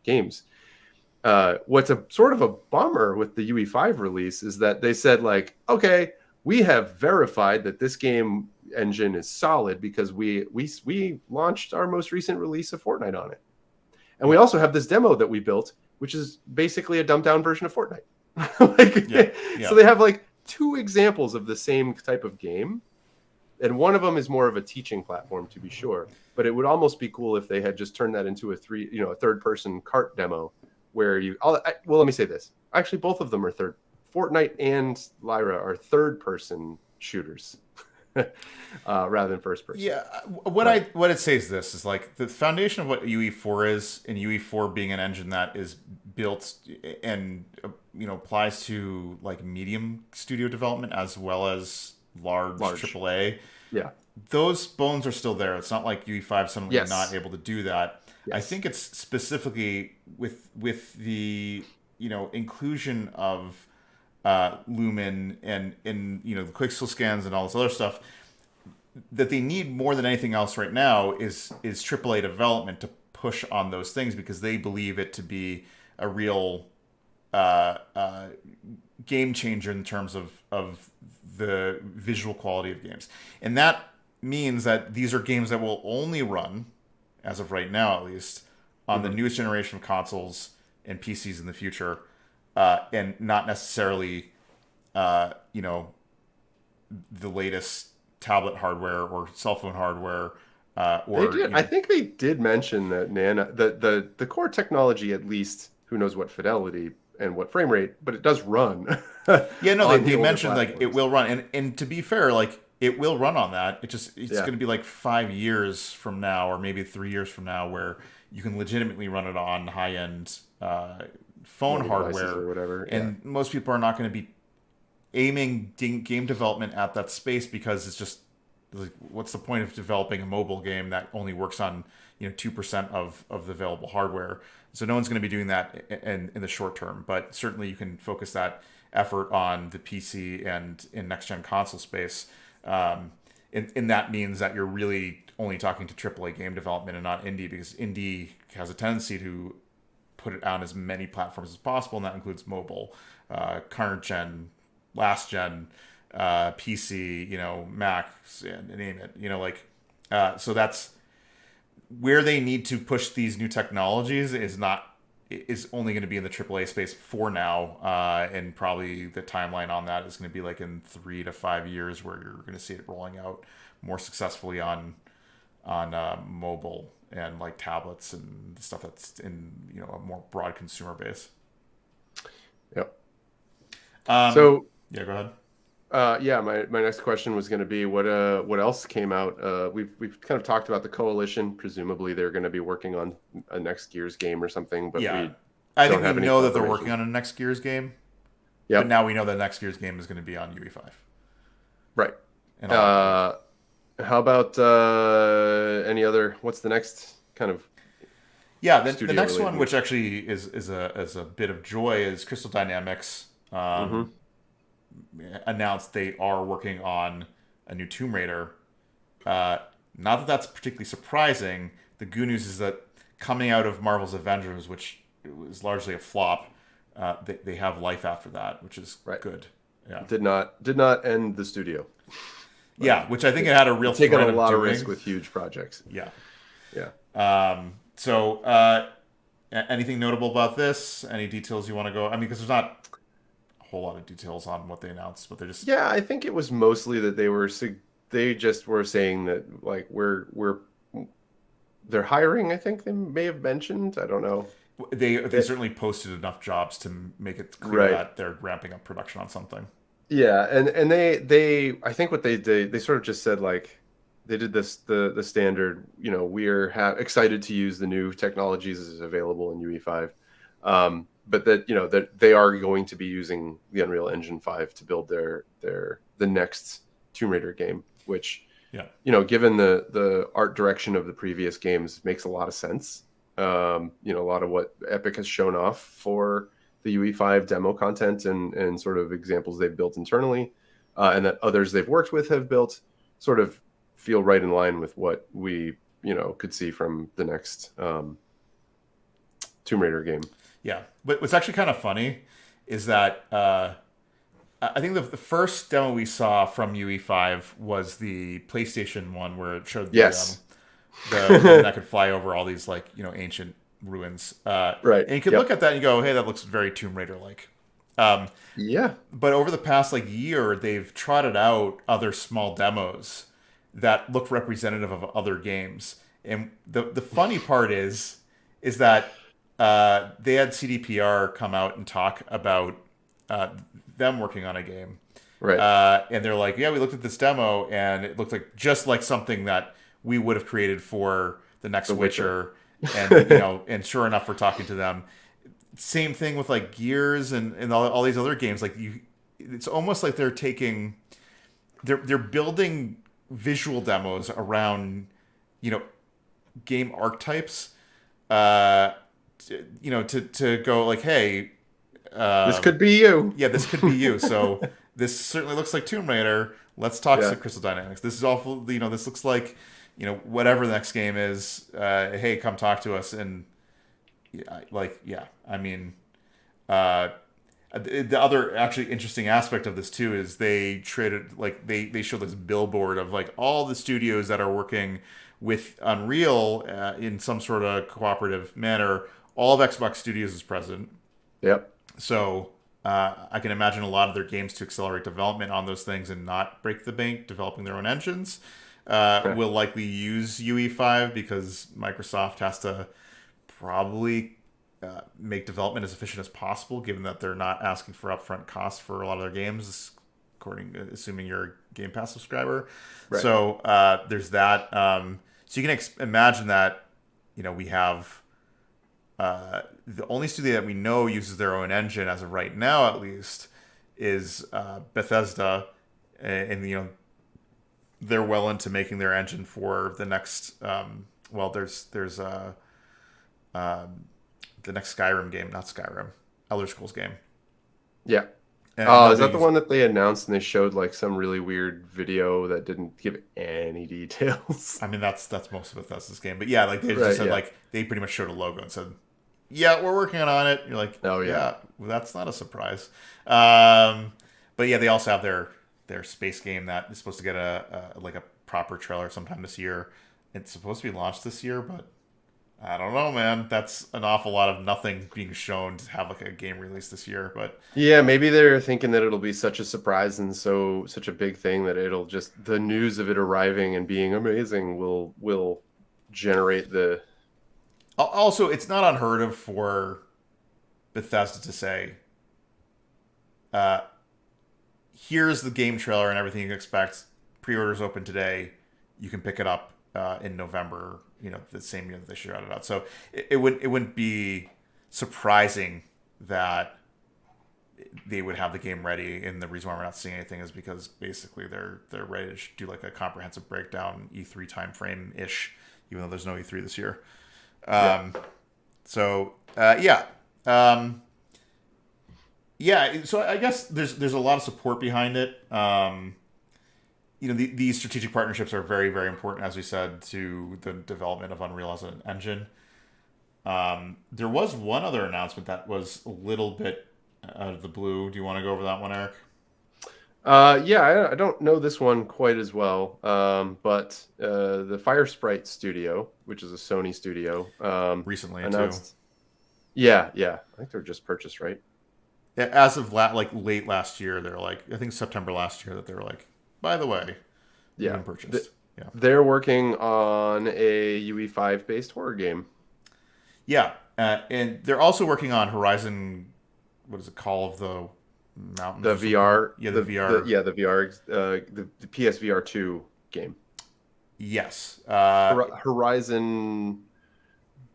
games. What's a sort of a bummer with the UE5 release is that they said like, okay, we have verified that this game engine is solid because we launched our most recent release of Fortnite on it, and we also have this demo that we built, which is basically a dumbed down version of Fortnite. So they have like 2 examples of the same type of game, and one of them is more of a teaching platform, to be sure. But it would almost be cool if they had just turned that into a third person cart demo, where let me say this. Actually, both of them are Fortnite and Lyra are third person shooters. Rather than first person. Yeah, what it says this is like the foundation of what UE4 is, and UE4 being an engine that is built and applies to like medium studio development as well as large AAA. Yeah, those bones are still there. It's not like UE5 suddenly not able to do that. Yes. I think it's specifically with the inclusion of Lumen and the quick scans and all this other stuff that they need more than anything else right now is AAA development to push on those things, because they believe it to be a real game changer in terms of the visual quality of games. And that means that these are games that will only run, as of right now at least, on the newest generation of consoles and PCs in the future, and not necessarily the latest tablet hardware or cell phone hardware. They did. I think they did mention that the core technology, at least, who knows what fidelity and what frame rate, but it does run. Yeah, no, they mentioned like it will run, and to be fair, like it will run on that. It's Yeah. going to be like 5 years from now, or maybe 3 years from now, where you can legitimately run it on high end phone Mobile devices hardware, or whatever. Yeah. and most people are not going to be aiming game development at that space, because it's just like, what's the point of developing a mobile game that only works on 2% of the available hardware? So no one's going to be doing that in the short term, but certainly you can focus that effort on the PC and in next gen console space. And that means that you're really only talking to AAA game development and not indie, because indie has a tendency to put it on as many platforms as possible, and that includes mobile, current gen, last gen, PC, Mac, and name it. So that's where they need to push these new technologies is only going to be in the AAA space for now, and probably the timeline on that is going to be like in 3 to 5 years, where you're going to see it rolling out more successfully on mobile and like tablets and stuff that's in a more broad consumer base. Yep. So yeah, go ahead. Yeah, my next question was going to be what else came out? We've kind of talked about the Coalition. Presumably, they're going to be working on a next Gears game or something. But Yeah, we I don't think have we any know that they're confirmation. working on a next Gears game. Yep. But now we know that next Gears game is going to be on UE5. Right. And all How about any other? What's the next kind of? Yeah, the studio next one, related? which actually is a bit of joy, is Crystal Dynamics. Mhm. Announced they are working on a new Tomb Raider. Not that that's particularly surprising. The good news is that coming out of Marvel's Avengers, which was largely a flop, they have life after that, which is Right. good. Yeah, Did not end the studio. yeah, which I think it had a real Taking threat a lot of doing. risk with huge projects. Yeah. Yeah. So, anything notable about this? Any details you want to go? I mean, because there's not a whole lot of details on what they announced, but they're just Yeah, I think it was mostly that they just were saying that like they're hiring. I think they may have mentioned. I don't know. they certainly posted enough jobs to make it clear Right. that they're ramping up production on something. Yeah, and they I think what they did, they sort of just said like they did this the standard, we're excited to use the new technologies as available in UE5. But that they are going to be using the Unreal Engine 5 to build the next Tomb Raider game, which Yeah. given the art direction of the previous games makes a lot of sense. A lot of what Epic has shown off for the UE5 demo content and sort of examples they've built internally, and that others they've worked with have built, sort of feel right in line with what we could see from the next Tomb Raider game. Yeah, but what's actually kind of funny is that I think the first demo we saw from UE5 was the PlayStation one, where it showed Yes. the one that could fly over all these ancient ruins. Right. And you could Yep. look at that and you go, hey, that looks very Tomb Raider like. Yeah. But over the past year, they've trotted out other small demos that look representative of other games. And the funny part is that they had CDPR come out and talk about them working on a game. Right. And they're like, yeah, we looked at this demo and it looked like just like something that we would have created for the next The Witcher. And and sure enough, we're talking to them. Same thing with like Gears and all these other games. Like it's almost like they're building visual demos around game archetypes. To go like, hey, This could be you. yeah, this could be you. So this certainly looks like Tomb Raider. Let's talk Yeah. to Crystal Dynamics. This is awful. This looks like whatever the next game is. Hey, come talk to us. And I mean, the other actually interesting aspect of this too is they traded they showed this billboard of like all the studios that are working with Unreal in some sort of cooperative manner. All of Xbox Studios is present. Yep. So I can imagine a lot of their games to accelerate development on those things and not break the bank developing their own engines will likely use UE5, because Microsoft has to probably make development as efficient as possible, given that they're not asking for upfront costs for a lot of their games. assuming you're a Game Pass subscriber. Right. So there's that. So you can imagine that, we have the only studio that we know uses their own engine as of right now, at least, is Bethesda, and they're well into making their engine for the next. There's the next Skyrim game, not Skyrim, Elder Scrolls game. Yeah. And Is that the one that they announced and they showed like some really weird video that didn't give any details? I mean, that's most of Bethesda's game, but yeah, like they just Right, said, yeah. like they pretty much showed a logo and said, "Yeah, we're working on it." You're like, Oh, yeah. well, that's not a surprise." But yeah, they also have their space game that is supposed to get a proper trailer sometime this year. It's supposed to be launched this year, but I don't know, man. That's an awful lot of nothing being shown to have like a game release this year. But Yeah, maybe they're thinking that it'll be such a surprise and such a big thing that it'll just the news of it arriving and being amazing will generate the also, it's not unheard of for Bethesda to say, "Here's the game trailer and everything you expect. Pre-orders open today. You can pick it up in November. The same year that they shot it out." So it wouldn't be surprising that they would have the game ready. And the reason why we're not seeing anything is because basically they're ready to do like a comprehensive breakdown E3 timeframe ish, even though there's no E3 this year. So yeah. So I guess there's a lot of support behind it. These strategic partnerships are very, very important, as we said, to the development of Unreal as an engine. There was one other announcement that was a little bit out of the blue. Do you want to go over that one, Eric? Yeah, I don't know this one quite as well, but the Fire Sprite studio, which is a Sony studio, Recently, announced. too. Yeah. I think they're just purchased, right? Yeah, as of late last year, they're like, I think September last year, that they were like, by the way, Yeah, been purchased. Yeah, they're working on a UE5 based horror game. Yeah, and they're also working on Horizon. What is it? Call of the Mountains. The VR. Yeah, the VR. The VR. The PSVR 2 game. Yes. Horizon,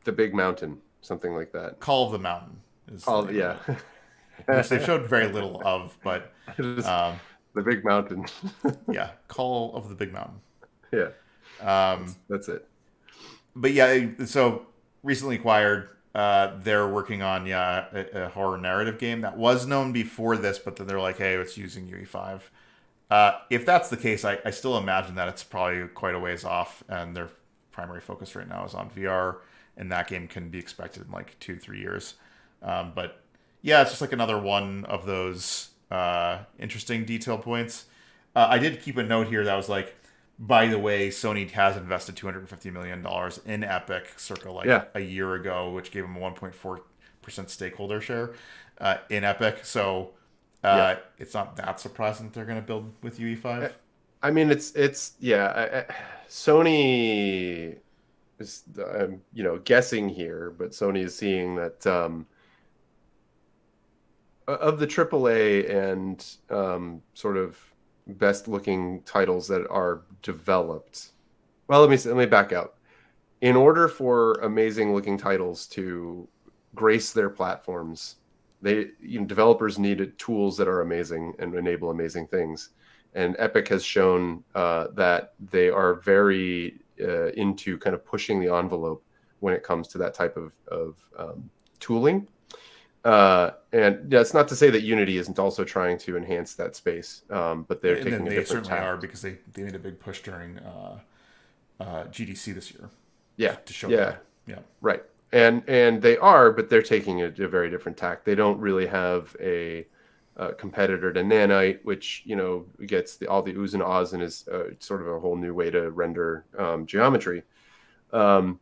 the Big Mountain, something like that. Call of the Mountain is. Yeah. Which they showed very little of, but the Big Mountain. Yeah, Call of the Big Mountain. Yeah. That's it. But yeah, so recently acquired. They're working on a horror narrative game that was known before this, but then they're like, hey, it's using UE5. If that's the case, I still imagine that it's probably quite a ways off, and their primary focus right now is on VR, and that game can be expected in like 2-3 years. But yeah, it's just like another one of those interesting detail points. I did keep a note here that was like, by the way, Sony has invested $250 million in Epic circa a year ago, which gave them a 1.4% stakeholder share in Epic. So it's not that surprising that they're going to build with UE5. I mean, it's Sony is, guessing here, but Sony is seeing that of the AAA and sort of best looking titles that are developed. Well, let me back out. In order for amazing looking titles to grace their platforms, developers need tools that are amazing and enable amazing things. And Epic has shown that they are very into kind of pushing the envelope when it comes to that type of tooling. And it's not to say that Unity isn't also trying to enhance that space, but they're taking a different certainly tack. are, because they made a big push during GDC this year. Yeah, to show yeah, that. right. And they are, but they're taking a very different tack. They don't really have a competitor to Nanite, which gets all the oohs and ahs and is sort of a whole new way to render geometry. But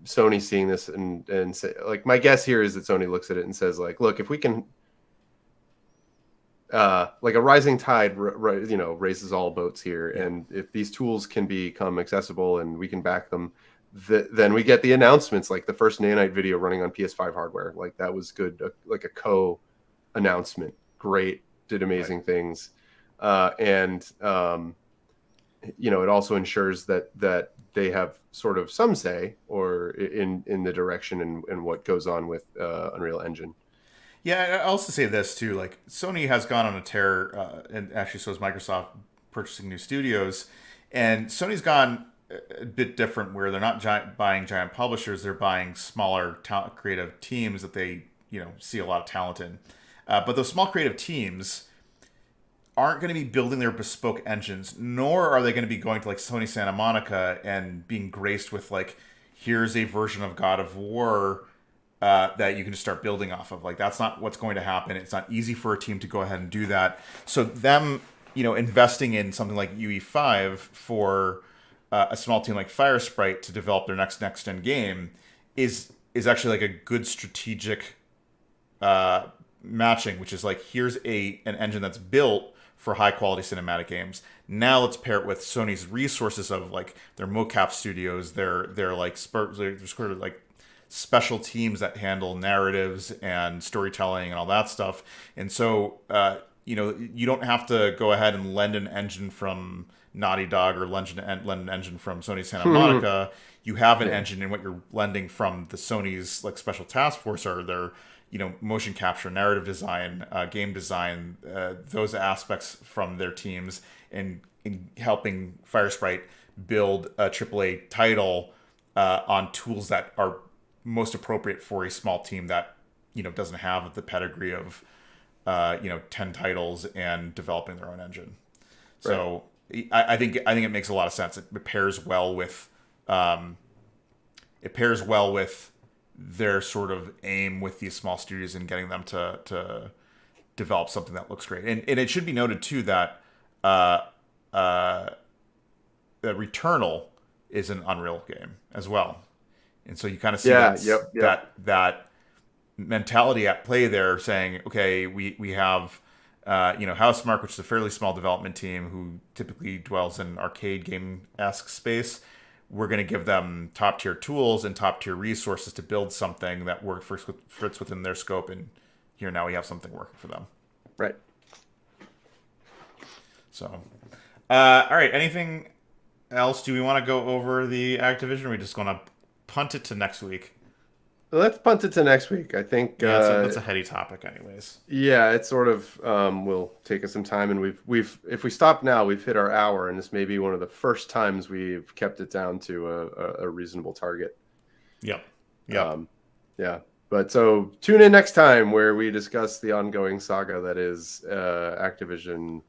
Sony seeing this and say, like, my guess here is that Sony looks at it and says, like, look, if we can, like a rising tide, raises all boats here. Yeah. And if these tools can become accessible and we can back them, then we get the announcements, like the first Nanite video running on PS5 hardware. Like, that was good. Like a co-announcement. great, did amazing things, and it also ensures that they have sort of some say or in the direction and what goes on with Unreal Engine. Yeah, I also say this too. Like Sony has gone on a tear, and actually so has Microsoft purchasing new studios, and Sony's gone a bit different where they're not buying giant publishers; they're buying smaller creative teams that they see a lot of talent in. But those small creative teams aren't going to be building their bespoke engines, nor are they going to be going to like Sony Santa Monica and being graced with like, here's a version of God of War that you can just start building off of. Like that's not what's going to happen. It's not easy for a team to go ahead and do that. So them, investing in something like UE5 for a small team like Firesprite to develop their next gen game is actually like a good strategic matching, which is like here's an engine that's built for high quality cinematic games. Now let's pair it with Sony's resources of like their mocap studios, their like sort of like special teams that handle narratives and storytelling and all that stuff. And so you don't have to go ahead and lend an engine from Naughty Dog or lend an engine from Sony Santa Monica. You have an engine, and what you're lending from the Sony's like special task force are their motion capture, narrative design, game design, those aspects from their teams, and in helping Firesprite build a AAA title on tools that are most appropriate for a small team that doesn't have the pedigree of 10 titles and developing their own engine. So I think it makes a lot of sense. It pairs well with their sort of aim with these small studios and getting them to develop something that looks great. And it should be noted too that Returnal is an Unreal game as well. And so you kind of see that mentality at play there, saying, okay, we have Housemarque, which is a fairly small development team who typically dwells in arcade game-esque space. We're going to give them top tier tools and top tier resources to build something that fits within their scope. And here now we have something working for them. Right. So, all right. Anything else? Do we want to go over the Activision? Or are we just going to punt it to next week? Let's punt it to next week. I think that's a heady topic, anyways. Yeah, it sort of will take us some time, and we've if we stop now, we've hit our hour, and this may be one of the first times we've kept it down to a reasonable target. Yep. Yeah. But so tune in next time where we discuss the ongoing saga that is Activision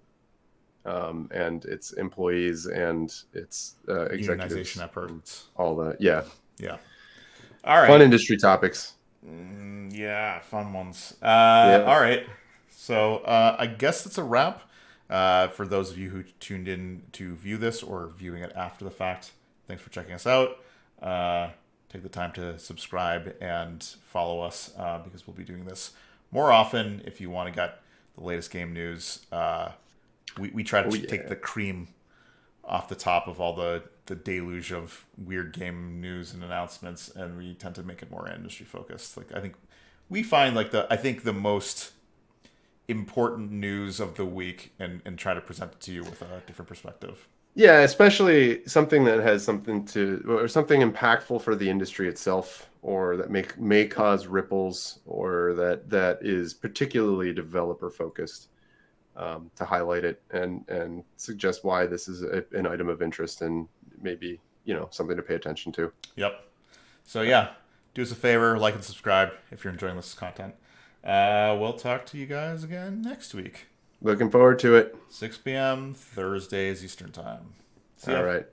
and its employees and its executives. Unionization efforts. All that. Yeah. All right. Fun industry topics. Yeah, fun ones. All right. So I guess that's a wrap. For those of you who tuned in to view this or viewing it after the fact, thanks for checking us out. Take the time to subscribe and follow us because we'll be doing this more often. If you want to get the latest game news, we try to take the cream off the top of all the deluge of weird game news and announcements, and we tend to make it more industry focused. Like I think we find like the most important news of the week and try to present it to you with a different perspective. Yeah, especially something that has something impactful for the industry itself, or that may cause ripples, or that is particularly developer focused. To highlight it and suggest why this is an item of interest and maybe something to pay attention to. Yep. So yeah, do us a favor, like and subscribe if you're enjoying this content. We'll talk to you guys again next week. Looking forward to it. 6 p.m. Thursdays Eastern Time. All right.